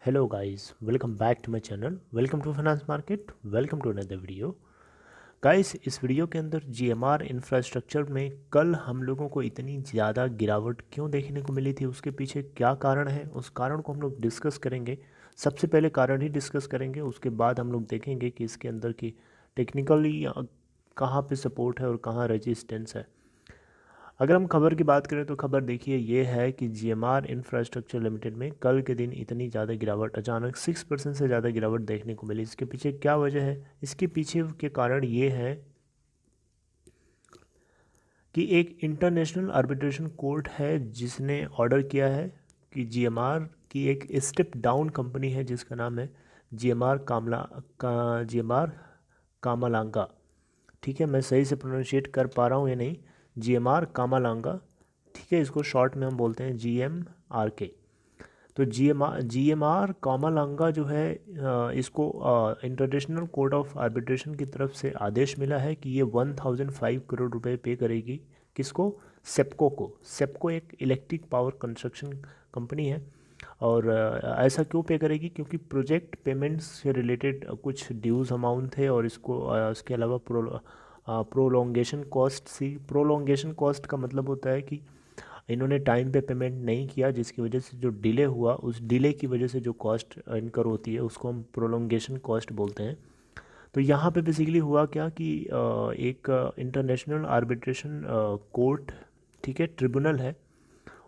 Hello guys, welcome back to my channel. Welcome to Finance Market. Welcome to another video. Guys इस video के अंदर GMR infrastructure में कल हम लोगों को इतनी ज़्यादा गिरावट क्यों देखने को मिली थी, उसके पीछे क्या कारण है, उस कारण को हम लोग डिस्कस करेंगे। सबसे पहले कारण ही डिस्कस करेंगे, उसके बाद हम लोग देखेंगे कि इसके अंदर की टेक्निकली कहाँ पे सपोर्ट है और कहाँ रेजिस्टेंस है। अगर हम खबर की बात करें तो खबर देखिए ये है कि जीएमआर इंफ्रास्ट्रक्चर लिमिटेड में कल के दिन इतनी ज़्यादा गिरावट, अचानक 6% से ज़्यादा गिरावट देखने को मिली। इसके पीछे क्या वजह है? इसके पीछे के कारण ये है कि एक इंटरनेशनल आर्बिट्रेशन कोर्ट है जिसने ऑर्डर किया है कि जीएमआर की एक स्टेप डाउन कंपनी है जिसका नाम है जीएमआर कामालांगा। ठीक है, मैं सही से प्रोनाउंशिएट कर पा रहा हूँ या नहीं, जीएमआर कामालांगा। ठीक है, इसको शॉर्ट में हम बोलते हैं जीएमआर के। तो जीएमआर कामालांगा जो है इसको इंटरनेशनल कोर्ट ऑफ आर्बिट्रेशन की तरफ से आदेश मिला है कि ये 1005 करोड़ रुपए पे करेगी। किसको? सेप्को को। सेप्को एक इलेक्ट्रिक पावर कंस्ट्रक्शन कंपनी है और ऐसा क्यों पे करेगी? क्योंकि प्रोजेक्ट पेमेंट्स से रिलेटेड कुछ ड्यूज़ अमाउंट थे और इसके अलावा प्रोलोंगेशन कॉस्ट सी। प्रोलोंगेशन कॉस्ट का मतलब होता है कि इन्होंने टाइम पे पेमेंट नहीं किया, जिसकी वजह से जो डिले हुआ, उस डिले की वजह से जो कॉस्ट इनकर होती है उसको हम प्रोलोंगेशन कॉस्ट बोलते हैं। तो यहाँ पे बेसिकली हुआ क्या कि एक इंटरनेशनल आर्बिट्रेशन कोर्ट, ठीक है, ट्रिब्यूनल है,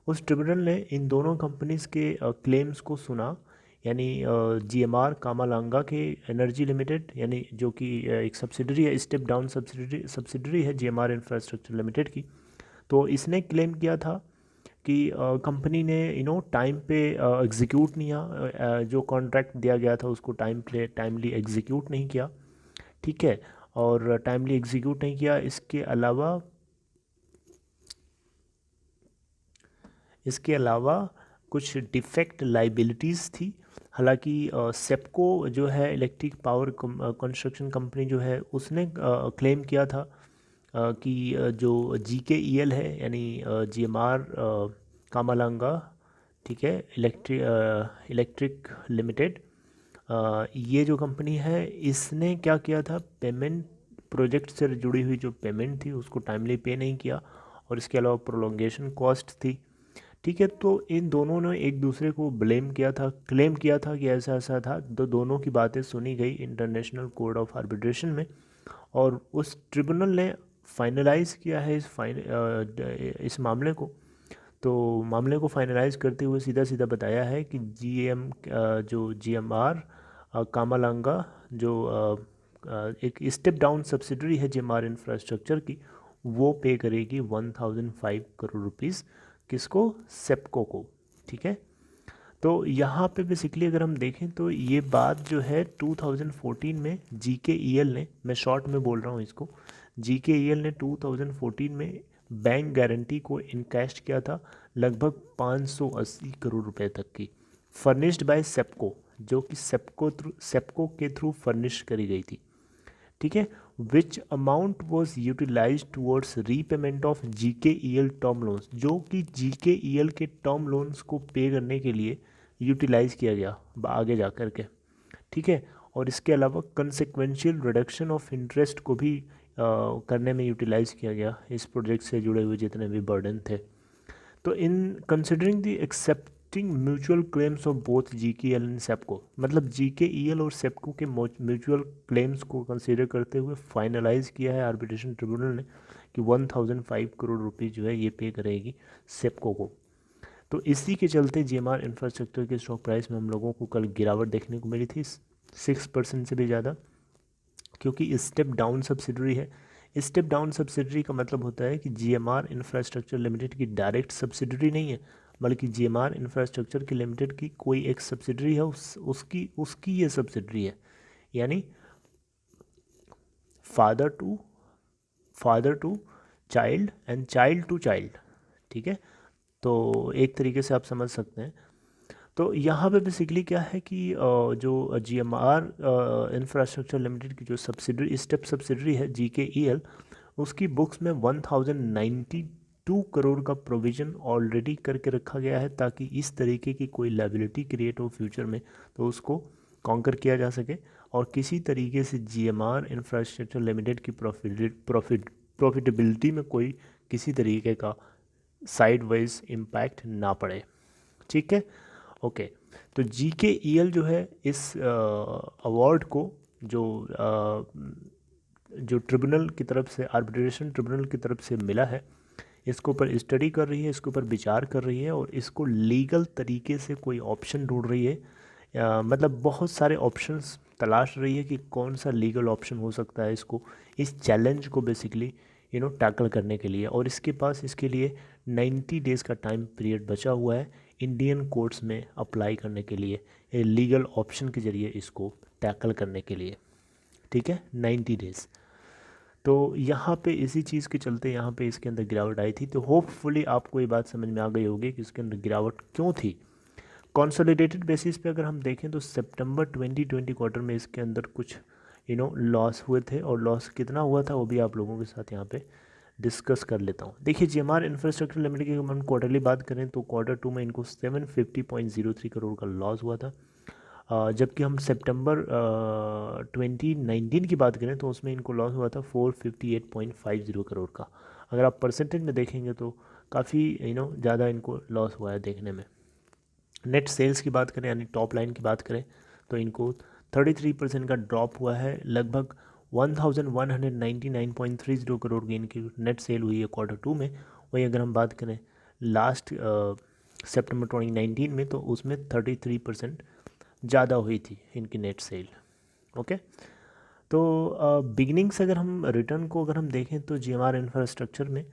उस ट्रिब्यूनल ने इन दोनों कंपनीज़ के क्लेम्स को सुना। यानी जीएमआर कामालांगा के एनर्जी लिमिटेड, यानी जो कि एक सब्सिडरी है, स्टेप डाउन सब्सिडरी है जीएमआर इंफ्रास्ट्रक्चर लिमिटेड की। तो इसने क्लेम किया था कि कंपनी ने टाइम पे एग्जीक्यूट नहीं किया, जो कॉन्ट्रैक्ट दिया गया था उसको टाइमली एग्जीक्यूट नहीं किया। ठीक है, और टाइमली एग्जीक्यूट नहीं किया। इसके अलावा कुछ डिफेक्ट लाइबिलिटीज़ थी। हालांकि सेप्को जो है इलेक्ट्रिक पावर कंस्ट्रक्शन कंपनी जो है उसने क्लेम किया था कि जो जीकेईएल है, यानी जीएमआर कामालांगा, ठीक है, इलेक्ट्रिक लिमिटेड, ये जो कंपनी है इसने क्या किया था, पेमेंट प्रोजेक्ट से जुड़ी हुई जो पेमेंट थी उसको टाइमली पे नहीं किया और इसके अलावा प्रोलोंगेशन कॉस्ट थी। ठीक है, तो इन दोनों ने एक दूसरे को ब्लेम किया था, क्लेम किया था कि ऐसा ऐसा था। तो दोनों की बातें सुनी गई इंटरनेशनल कोर्ट ऑफ आर्बिट्रेशन में और उस ट्रिब्यूनल ने फाइनलाइज किया है इस मामले को। तो मामले को फाइनलाइज करते हुए सीधा सीधा बताया है कि जो जीएमआर कामालांगा, जो एक स्टेप डाउन सब्सिडरी है जीएमआर इंफ्रास्ट्रक्चर की, वो पे करेगी 1005 करोड़ रुपीज़। किसको? सेप्को को। ठीक है, तो यहाँ पे बेसिकली अगर हम देखें तो ये बात जो है 2014 में जीकेईएल ने, मैं शॉर्ट में बोल रहा हूँ इसको, जीकेईएल ने 2014 में बैंक गारंटी को इनकैश किया था लगभग 580 करोड़ रुपए तक की, फर्निश्ड बाय सेप्को, जो कि सेप्को के थ्रू फर्निश करी गई थी। ठीक है, which amount was utilize towards repayment of GKEL term loans, जो कि जीकेईएल के टर्म लोन्स को पे करने के लिए यूटिलाइज किया गया आगे जा कर के। ठीक है, और इसके अलावा कंसेक्वेंशियल रिडक्शन ऑफ इंटरेस्ट को भी करने में यूटिलाइज किया गया इस प्रोजेक्ट से जुड़े हुए जितने भी बर्डन थे। तो in considering the accepting mutual claims of both GKEL and SEPCO, मतलब जीकेईएल और सेप्को के म्यूचुअल क्लेम्स को कंसीडर करते हुए फाइनलाइज किया है आर्बिट्रेशन ट्रिब्यूनल ने कि 1005 करोड़ रुपये जो है ये पे करेगी सेप्को को। तो इसी के चलते जीएमआर इंफ्रास्ट्रक्चर के स्टॉक प्राइस में हम लोगों को कल गिरावट देखने को मिली थी 6% से भी ज़्यादा, क्योंकि स्टेप डाउन सब्सिडरी है। स्टेप डाउन सब्सिडरी का मतलब होता है कि जीएमआर इंफ्रास्ट्रक्चर लिमिटेड की डायरेक्ट सब्सिडरी नहीं है, बल्कि जीएमआर इंफ्रास्ट्रक्चर की लिमिटेड की कोई एक सब्सिडरी है, उसकी उसकी ये सब्सिडरी है। यानी father to child and child to child. ठीक है, तो एक तरीके से आप समझ सकते हैं। तो यहाँ पे बेसिकली क्या है कि जो जीएमआर इंफ्रास्ट्रक्चर लिमिटेड की जो सब्सिडरी स्टेप सब्सिडरी है जीकेईएल, उसकी बुक्स में 1092 2 करोड़ का प्रोविज़न ऑलरेडी करके रखा गया है, ताकि इस तरीके की कोई लायबिलिटी क्रिएट हो फ्यूचर में तो उसको कॉन्कर किया जा सके और किसी तरीके से GMR इंफ्रास्ट्रक्चर लिमिटेड की प्रॉफिटेबिलिटी में कोई किसी तरीके का साइड वाइज इम्पैक्ट ना पड़े। ठीक है, ओके। तो GKEL जो है इस अवार्ड को जो ट्रिब्यूनल की तरफ से, आर्बिट्रेशन ट्रिब्यूनल की तरफ से मिला है, इसके ऊपर स्टडी कर रही है, इसके ऊपर विचार कर रही है और इसको लीगल तरीके से कोई ऑप्शन ढूंढ रही है। मतलब बहुत सारे ऑप्शंस तलाश रही है कि कौन सा लीगल ऑप्शन हो सकता है इसको, इस चैलेंज को बेसिकली टैकल करने के लिए। और इसके पास इसके लिए 90 डेज़ का टाइम पीरियड बचा हुआ है इंडियन कोर्ट्स में अप्लाई करने के लिए, लीगल ऑप्शन के ज़रिए इसको टैकल करने के लिए। ठीक है, 90 डेज़। तो यहाँ पे इसी चीज़ के चलते यहाँ पे इसके अंदर गिरावट आई थी। तो होपफुली आपको ये बात समझ में आ गई होगी कि इसके अंदर गिरावट क्यों थी। कंसोलिडेटेड बेसिस पे अगर हम देखें तो सितंबर 2020 क्वार्टर में इसके अंदर कुछ लॉस हुए थे, और लॉस कितना हुआ था वो भी आप लोगों के साथ यहाँ पे डिस्कस कर लेता हूँ। देखिए, GMR इंफ्रास्ट्रक्चर लिमिटेड की हम क्वार्टरली बात करें तो Q2 में इनको 750.03 करोड़ का लॉस हुआ था। जबकि हम सितंबर 2019 की बात करें तो उसमें इनको लॉस हुआ था 458.50 करोड़ का। अगर आप परसेंटेज में देखेंगे तो काफ़ी ज़्यादा इनको लॉस हुआ है देखने में। नेट सेल्स की बात करें यानी टॉप लाइन की बात करें तो इनको 33% का ड्रॉप हुआ है। लगभग 1199.30 करोड़ की इनकी नेट सेल हुई है Q2 में। वही अगर हम बात करें लास्ट सितंबर 2019 में तो उसमें 33% ज़्यादा हुई थी इनकी नेट सेल। ओके, तो बिगनिंग से अगर हम रिटर्न को अगर हम देखें तो GMR इंफ्रास्ट्रक्चर में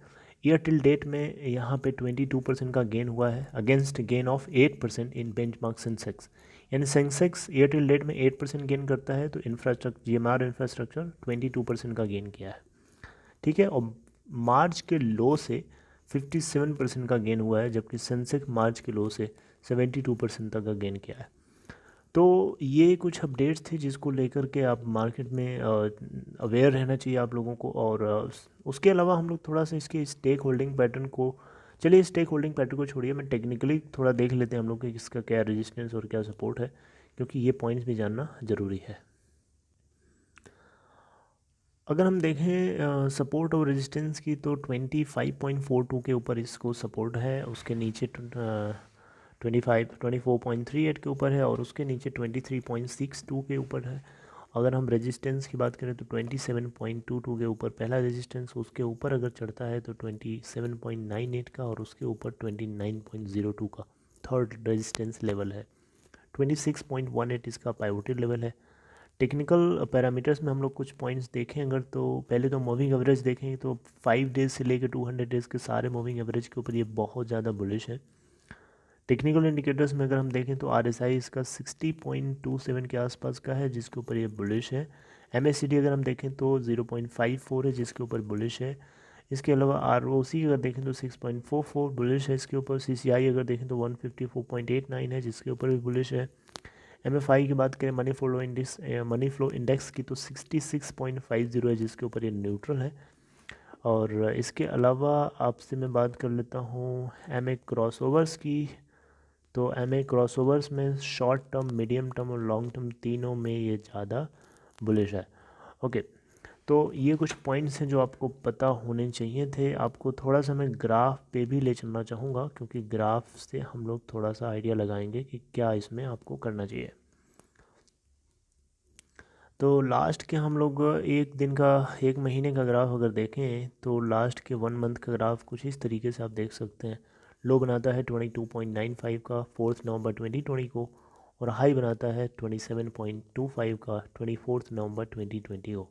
ईयर टिल डेट में यहाँ पे 22% का गेन हुआ है against gain of 8% in benchmark Sensex. यानी सेंसेक्स ईयर टिल डेट में 8% गेन करता है तो GMR इंफ्रास्ट्रक्चर 22% का गेन किया है। ठीक है, और मार्च के लो से 57% का गेन हुआ है, जबकि सेंसेक्स मार्च के लो से 72% तक का गेन किया है। तो ये कुछ अपडेट्स थे जिसको लेकर के आप मार्केट में अवेयर रहना चाहिए आप लोगों को। और उसके अलावा हम लोग थोड़ा सा इसके स्टेक होल्डिंग पैटर्न को, चलिए स्टेक होल्डिंग पैटर्न को छोड़िए, मैं टेक्निकली थोड़ा देख लेते हैं हम लोग कि इसका क्या रेजिस्टेंस और क्या सपोर्ट है, क्योंकि ये पॉइंट्स भी जानना ज़रूरी है। अगर हम देखें सपोर्ट और रेजिस्टेंस की तो 25.42 के ऊपर इसको सपोर्ट है, उसके नीचे 24.38 के ऊपर है और उसके नीचे 23.62 के ऊपर है। अगर हम रेजिस्टेंस की बात करें तो 27.22 के ऊपर पहला रेजिस्टेंस, उसके ऊपर अगर चढ़ता है तो 27.98 का और उसके ऊपर 29.02 का थर्ड रेजिस्टेंस लेवल है। 26.18 इसका पाइवोटेड लेवल है। टेक्निकल पैरामीटर्स में हम लोग कुछ पॉइंट्स देखें अगर, तो पहले तो मूविंग एवरेज देखें तो 5 डेज़ से लेकर 200 डेज़ के सारे मूविंग एवरेज के ऊपर ये बहुत ज़्यादा बुलिश है। टेक्निकल इंडिकेटर्स में अगर हम देखें तो RSI इसका 60.27 के आसपास का है जिसके ऊपर ये बुलिश है। MACD अगर हम देखें तो 0.54 है जिसके ऊपर बुलिश है। इसके अलावा ROC अगर देखें तो 6.44 बुलिश है इसके ऊपर। CCI अगर देखें तो 154.89 है जिसके ऊपर भी बुलिश है। MFI की बात करें मनी फ्लो इंडेक्स की तो 66.50 है जिसके ऊपर ये न्यूट्रल है। और इसके अलावा आपसे मैं बात कर लेता हूँ MA क्रॉसओवर्स की, तो MA क्रॉसओवर्स में शॉर्ट टर्म, मीडियम टर्म और लॉन्ग टर्म तीनों में ये ज़्यादा बुलिश है। ओके, तो ये कुछ पॉइंट्स हैं जो आपको पता होने चाहिए थे। आपको थोड़ा सा मैं ग्राफ पे भी ले चलना चाहूँगा क्योंकि ग्राफ से हम लोग थोड़ा सा आइडिया लगाएंगे कि क्या इसमें आपको करना चाहिए। तो लास्ट के हम लोग एक दिन का, एक महीने का ग्राफ अगर देखें तो लास्ट के 1 मंथ का ग्राफ कुछ इस तरीके से आप देख सकते हैं। लो बनाता है 22.95 का 4 नवंबर 2020 को और हाई बनाता है 27.25 का 24 नवंबर 2020 को।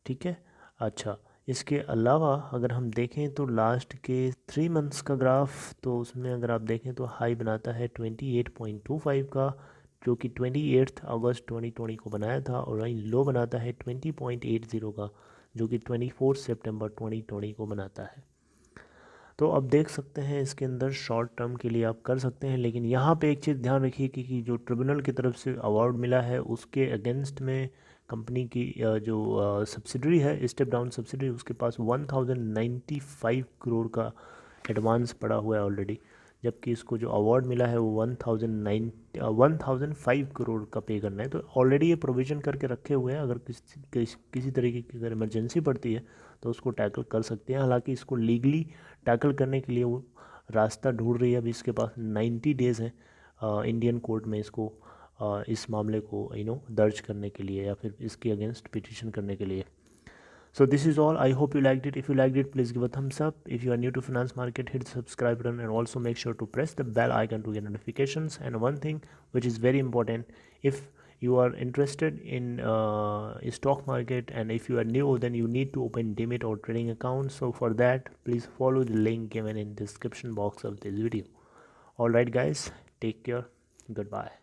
ठीक है, अच्छा, इसके अलावा अगर हम देखें तो लास्ट के 3 मंथ्स का ग्राफ, तो उसमें अगर आप देखें तो हाई बनाता है 28.25 का जो कि 28 अगस्त 2020 को बनाया था, और वहीं लो बनाता है 20.80 का जो कि 24 सितंबर 2020 को बनाता है। तो अब देख सकते हैं इसके अंदर शॉर्ट टर्म के लिए आप कर सकते हैं, लेकिन यहाँ पे एक चीज़ ध्यान रखिए कि जो ट्रिब्यूनल की तरफ से अवार्ड मिला है उसके अगेंस्ट में कंपनी की जो सब्सिडरी है, स्टेप डाउन सब्सिडरी, उसके पास 1095 करोड़ का एडवांस पड़ा हुआ है ऑलरेडी, जबकि इसको जो अवार्ड मिला है वो 1005 करोड़ का पे करना है। तो ऑलरेडी ये प्रोविज़न करके रखे हुए हैं, अगर किसी तरीके की अगर इमरजेंसी पड़ती है तो उसको टैकल कर सकते हैं। हालांकि इसको लीगली टैकल करने के लिए वो रास्ता ढूंढ रही है। अभी इसके पास 90 डेज़ हैं इंडियन कोर्ट में इसको इस मामले को दर्ज करने के लिए या फिर इसके अगेंस्ट पिटिशन करने के लिए। So this is all. I hope you liked it. If you liked it, please give a thumbs up. If you are new to finance market, hit the subscribe button and also make sure to press the bell icon to get notifications. And one thing which is very important, if you are interested in stock market and if you are new, then you need to open Demat or trading account. So for that, please follow the link given in description box of this video. All right, guys, take care. Goodbye.